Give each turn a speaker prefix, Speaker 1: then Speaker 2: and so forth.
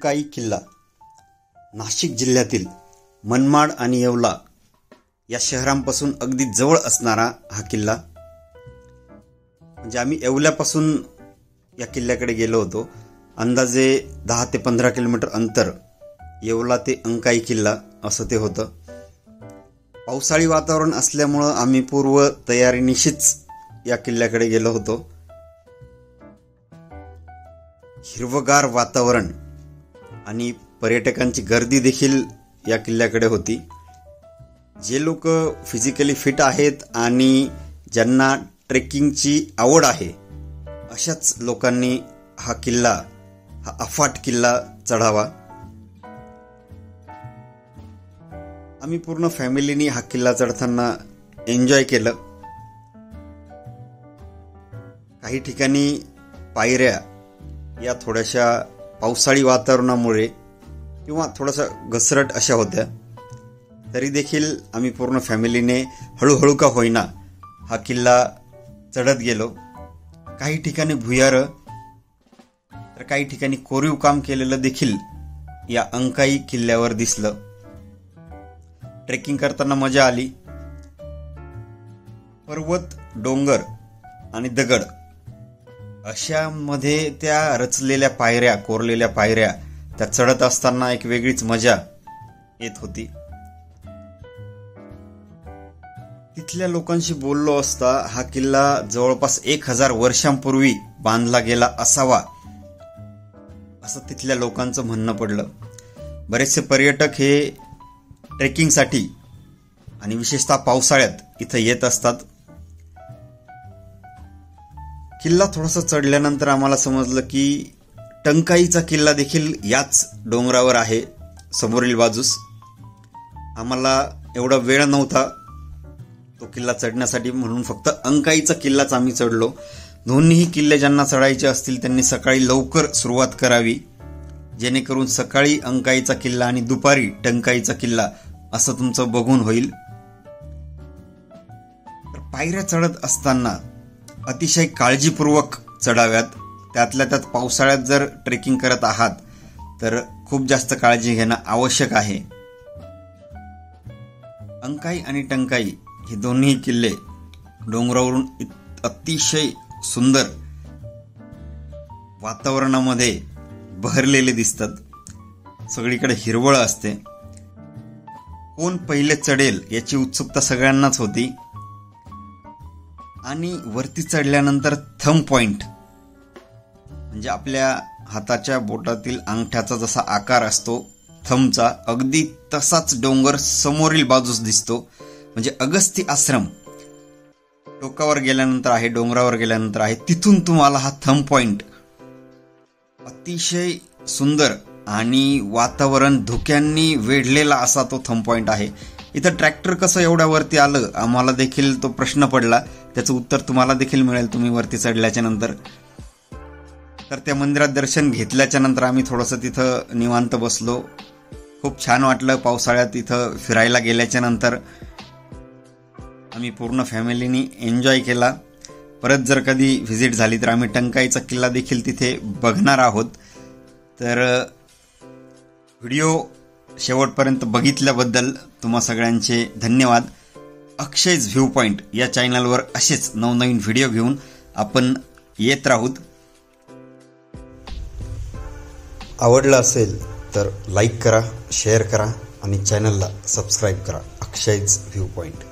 Speaker 1: अंकाई किल्ला नाशिक जिल्ह्यातील मनमाड आणि येवला या शहरांपासून अगदी जवळ असणारा हा किल्ला. म्हणजे आम्ही येवल्यापासून या किल्ल्याकडे गेलो होतो. अंदाजे 10 ते 15 किलोमीटर अंतर येवला ते अंकाई किल्ला असं ते होतं. पावसाळी वातावरण असल्यामुळं आम्ही पूर्व तयारीनिशीच या किल्ल्याकडे गेलो होतो. हिरवगार वातावरण आणि पर्यटकांची गर्दी देखील या किल्ल्याकडे होती. जे लोक फिजिकली फिट आहेत आणि ज्यांना ट्रेकिंगची आवड आहे अशाच लोकांनी हा अफाट किल्ला चढावा. आम्ही पूर्ण फॅमिलीनी हा किल्ला चढताना एन्जॉय केलं. काही ठिकाणी पायऱ्या या थोड्याशा पावसाळी वातावरणामुळे किंवा थोडासा घसरट अशा होत्या, तरी देखील आम्ही पूर्ण फॅमिलीने हळूहळू का होईना हा किल्ला चढत गेलो. काही ठिकाणी भुयारं तर काही ठिकाणी कोरीव काम केलेलं देखील या अंकाई किल्ल्यावर दिसलं. ट्रेकिंग करताना मजा आली. पर्वत, डोंगर आणि दगड अशामध्ये त्या रचलेल्या पायऱ्या, कोरलेल्या पायऱ्या त्या चढत असताना एक वेगळीच मजा येत होती. तिथल्या लोकांशी बोललो असता हा किल्ला जवळपास 1000 वर्षांपूर्वी बांधला गेला असावा असं तिथल्या लोकांचं म्हणणं पडलं. बरेचसे पर्यटक हे ट्रेकिंगसाठी आणि विशेषतः पावसाळ्यात इथं येत असतात. किल्ला थोडासा चढल्यानंतर आम्हाला समजलं की टंकाईचा किल्ला देखील याच डोंगरावर आहे समोरील बाजूस. आम्हाला एवढा वेळ नव्हता तो किल्ला चढण्यासाठी, म्हणून फक्त अंकाईचा किल्लाच आम्ही चढलो. दोन्हीही किल्ले ज्यांना चढायचे असतील त्यांनी सकाळी लवकर सुरुवात करावी, जेणेकरून सकाळी अंकाईचा किल्ला आणि दुपारी टंकाईचा किल्ला असं तुमचं बघून होईल. तर पायऱ्या चढत असताना अतिशय काळजीपूर्वक चढाव्यात. त्यातल्या त्यात पावसाळ्यात जर ट्रेकिंग करत आहात तर खूप जास्त काळजी घेणं आवश्यक आहे. अंकाई आणि टंकाई हे दोन्ही किल्ले डोंगरावरून अतिशय सुंदर वातावरणामध्ये बहरलेले दिसतात. सगळीकडे हिरवळ असते. कोण पहिले चढेल याची उत्सुकता सगळ्यांनाच होती. आणि वरती चढल्यानंतर थंब पॉइंट म्हणजे आपल्या हाताच्या बोटातील अंगठ्याचा जसा आकार असतो थंबचा, अगदी तसाच डोंगर समोरील बाजूस दिसतो. म्हणजे अगस्ती आश्रम टोकावर गेल्यानंतर आहे, डोंगरावर गेल्यानंतर आहे. तिथून तुम्हाला हा थंब पॉइंट अतिशय सुंदर आणि वातावरण धुक्यांनी वेढलेला असा तो थंब पॉइंट आहे. इथं ट्रॅक्टर कसं एवढ्या वरती आलं आम्हाला देखील तो प्रश्न पडला. त्याचं उत्तर तुम्हाला देखील मिळेल तुम्ही वरती चढल्याच्या नंतर. तर त्या मंदिरात दर्शन घेतल्याच्या नंतर आम्ही थोडंसं तिथं निवांत बसलो. खूप छान वाटलं. पावसाळ्यात इथं फिरायला गेल्याच्या नंतर आम्ही पूर्ण फॅमिलीनी एन्जॉय केला. परत जर कधी व्हिजिट झाली तर आम्ही टंकाईचा किल्ला देखील तिथे बघणार आहोत. तर व्हिडिओ शेवटपर्यंत बघितल्याबद्दल तुम्हा सगळ्यांचे धन्यवाद. अक्षयज व्ह्यू पॉइंट या चॅनलवर असेच नवनवीन व्हिडिओ घेऊन आपण येत राहूत. आवडलं असेल तर लाईक करा, शेअर करा आणि चॅनलला सबस्क्राईब करा. अक्षयज व्ह्यू पॉइंट.